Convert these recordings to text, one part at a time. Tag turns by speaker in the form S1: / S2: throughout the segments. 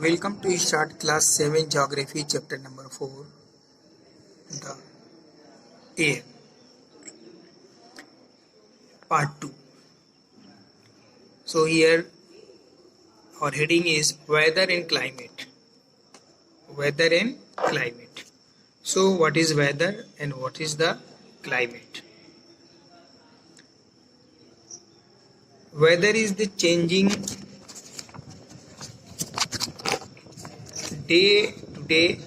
S1: Welcome to start class 7 geography chapter number 4, the air, part 2. So here our heading is weather and climate. Weather and climate. So what is weather and what is the climate? Weather is the changing day to day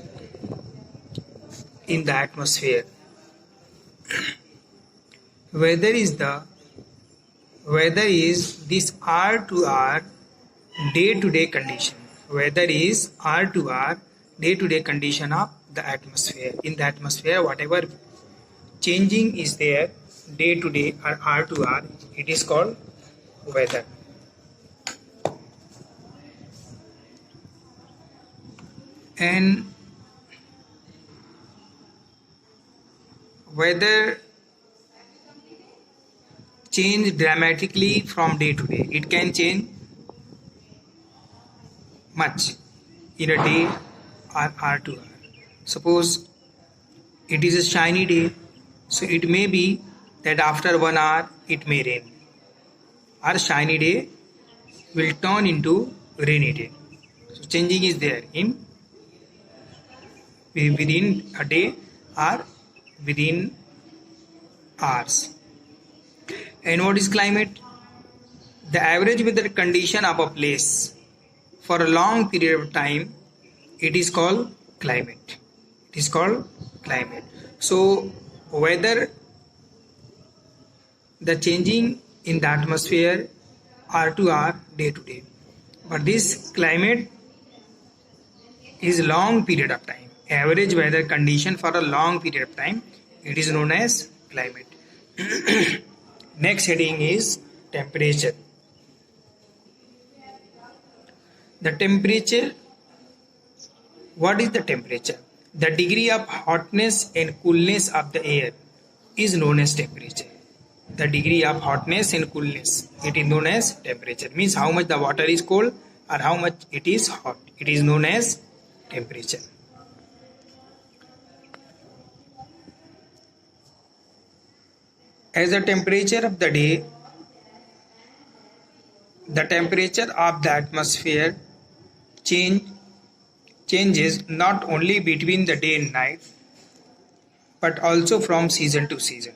S1: in the atmosphere. Weather is this hour to hour day to day condition. Weather is hour to hour day to day condition of the atmosphere. In the atmosphere, whatever changing is there day to day or hour to hour, it is called weather. And weather change dramatically from day to day. It can change much in a day or hour to hour. Suppose it is a shiny day, so it may be that after 1 hour it may rain. Our shiny day will turn into rainy day. So changing is there in within a day or within hours. And what is climate? The average weather condition of a place for a long period of time, it is called climate. It is called climate. So whether the changing in the atmosphere hour to hour, day to day. But this climate is long period of time. Average weather condition for a long period of time, it is known as climate. Next heading is temperature. The temperature, what is the temperature? The degree of hotness and coolness of the air is known as temperature. The degree of hotness and coolness, it is known as temperature. Means how much the water is cold or how much it is hot. It is known as temperature. As the temperature of the day, the temperature of the atmosphere changes not only between the day and night, but also from season to season.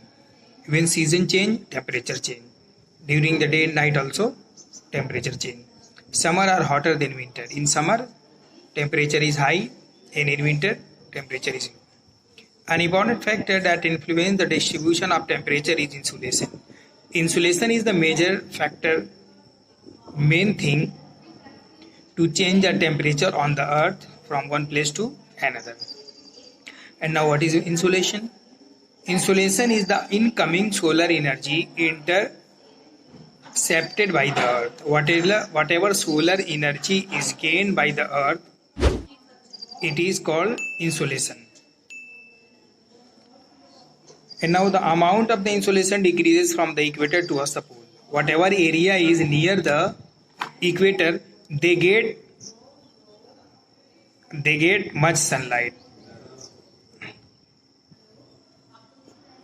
S1: When season change, temperature change. During the day and night also, temperature change. Summer are hotter than winter. In summer, temperature is high, and in winter, temperature is low. An important factor that influences the distribution of temperature is insulation. Insulation is the major factor, main thing to change the temperature on the earth from one place to another. And now what is insulation? Insulation is the incoming solar energy intercepted by the earth. Whatever solar energy is gained by the earth, it is called insulation. And now the amount of the insulation decreases from the equator towards the pole. Whatever area is near the equator, they get much sunlight.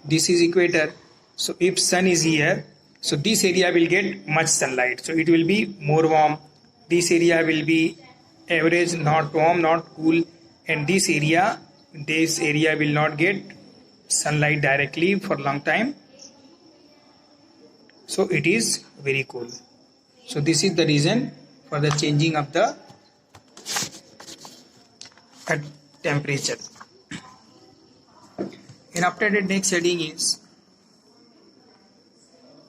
S1: This is equator. So if sun is here, so this area will get much sunlight. So it will be more warm. This area will be average, not warm, not cool. And this area will not get sunlight directly for a long time. So it is very cool. So this is the reason for the changing of the temperature. And after that, next heading is,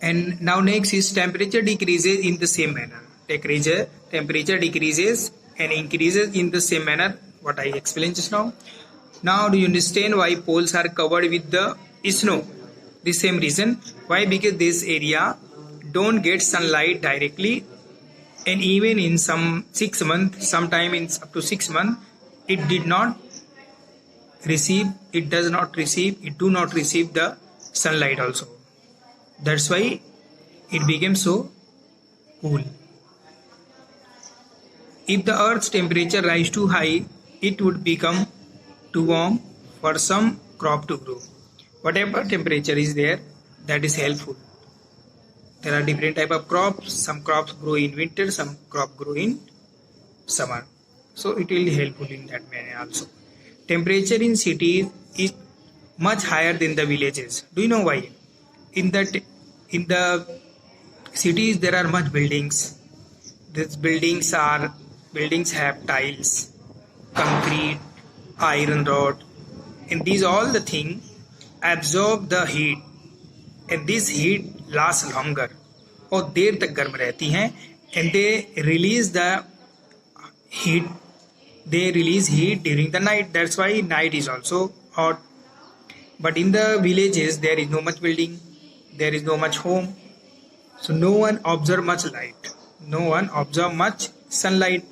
S1: and now next is temperature decreases in the same manner. Temperature decreases and increases in the same manner what I explained just now. Now do you understand why poles are covered with the snow? The same reason. Why? Because this area don't get sunlight directly, and even in some 6 months, sometime in up to 6 months, it do not receive the sunlight also. That's why it became so cool. If the earth's temperature rise too high, it would become too warm for some crop to grow. Whatever temperature is there, that is helpful. There are different type of crops. Some crops grow in winter, some crop grow in summer. So it will be helpful in that manner also. Temperature in cities is much higher than the villages. Do you know why? In the cities there are much buildings. These buildings have tiles, concrete, iron rod, and these all the things absorb the heat, and this heat lasts longer और देर तक गर्म रहती हैं, and they release heat during the night. That's why night is also hot. But in the villages there is no much building, there is no much home, so no one observe much light, no one observe much sunlight.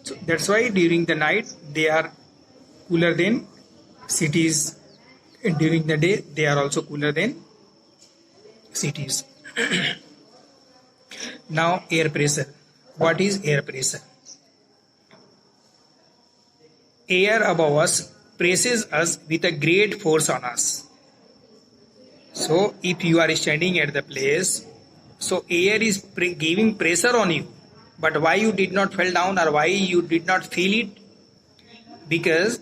S1: So that's why during the night they are cooler than cities, and during the day they are also cooler than cities. Now air pressure. What is air pressure? Air above us presses us with a great force on us. So if you are standing at the place, so air is giving pressure on you, but why you did not fall down or why you did not feel it? Because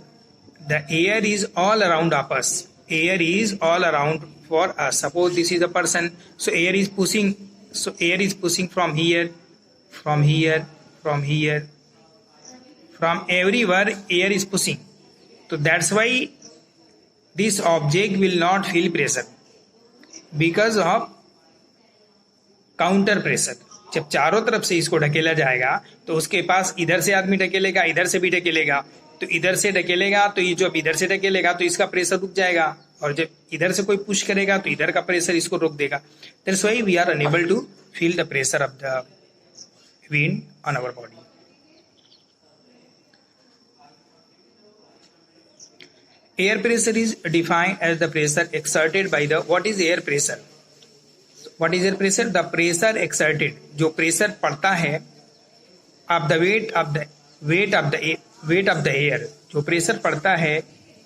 S1: the air is all around of us. Air is all around for us. Suppose this is a person, so air is pushing. So air is pushing from here, from here, from here, from everywhere. Air is pushing. So that's why this object will not feel pressure because of counter pressure. जब चारों तरफ से इसको ढकेला जाएगा तो उसके पास इधर से आदमी ढकेलेगा, इधर से भी ढकेलेगा, तो इधर से ढकेलेगा तो ये जो इधर से ढकेलेगा तो इसका प्रेशर रुक जाएगा, और जब इधर से कोई पुश करेगा तो इधर का प्रेशर इसको रोक देगा. That's why we are unable to feel the pressure of the wind on our body. Air pressure is defined as the pressure exerted by the. What is air pressure? What is air pressure? The pressure exerted, जो pressure पड़ता है of the weight of the air, जो pressure पड़ता है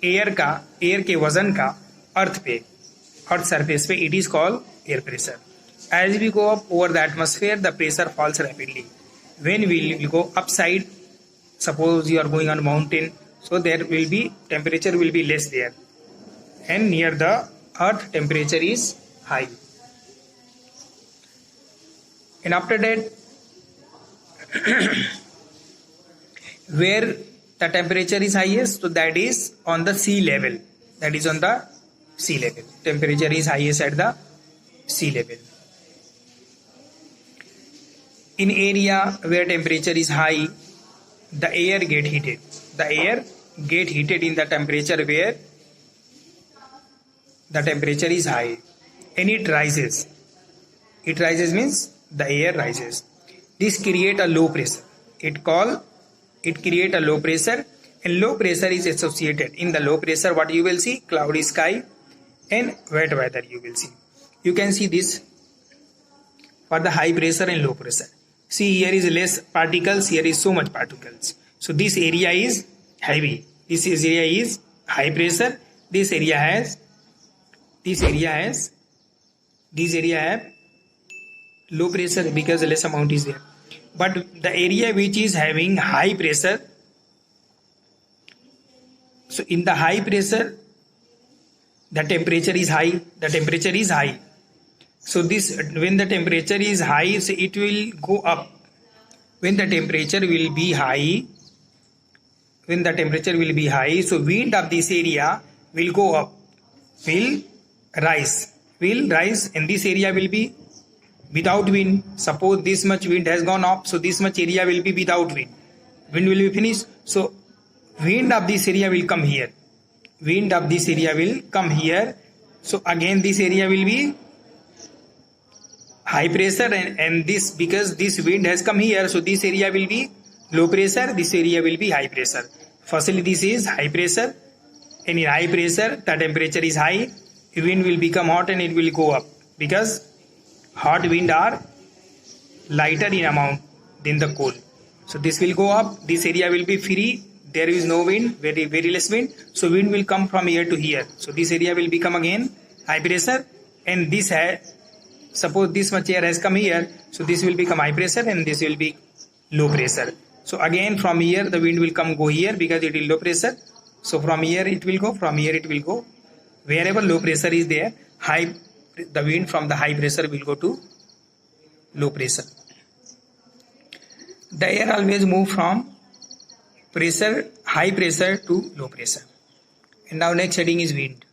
S1: air के वजन का earth surface पे, it is called air pressure. As we go up over the atmosphere, the pressure falls rapidly. When we will go upside, suppose you are going on a mountain, so there will be temperature will be less there, and near the earth temperature is high. And after that, where the temperature is highest, so that is on the sea level. That is on the sea level. Temperature is highest at the sea level. In area where temperature is high, the air get heated. The air get heated in the temperature where the temperature is high, and it rises. It rises means the air rises. This create a low pressure. It create a low pressure, and low pressure is associated. In the low pressure, what you will see? Cloudy sky and wet weather you will see. You can see this for the high pressure and low pressure. See, here is less particles, here is so much particles. So this area is heavy. This area is high pressure. This area have low pressure because less amount is there. But the area which is having high pressure, so in the high pressure, the temperature is high. So this, when the temperature is high, so it will go up. When the temperature will be high, so wind of this area will go up, will rise, and this area will be without wind. Suppose this much wind has gone up, so this much area will be without wind. Wind will be finished, so wind of this area will come here. So again this area will be high pressure, and this, because this wind has come here, so this area will be low pressure, this area will be high pressure. Firstly, this is high pressure, and in high pressure the temperature is high, wind will become hot and it will go up, because hot wind are lighter in amount than the cold. So this will go up, this area will be free, there is no wind, very less wind, so wind will come from here to here. So this area will become again high pressure, and this has, suppose this much air has come here, so this will become high pressure and this will be low pressure. So again from here the wind will go here because it is low pressure. So from here it will go, from here it will go. Wherever low pressure is there, the wind from the high pressure will go to low pressure. The air always move from high pressure to low pressure. And now next heading is wind.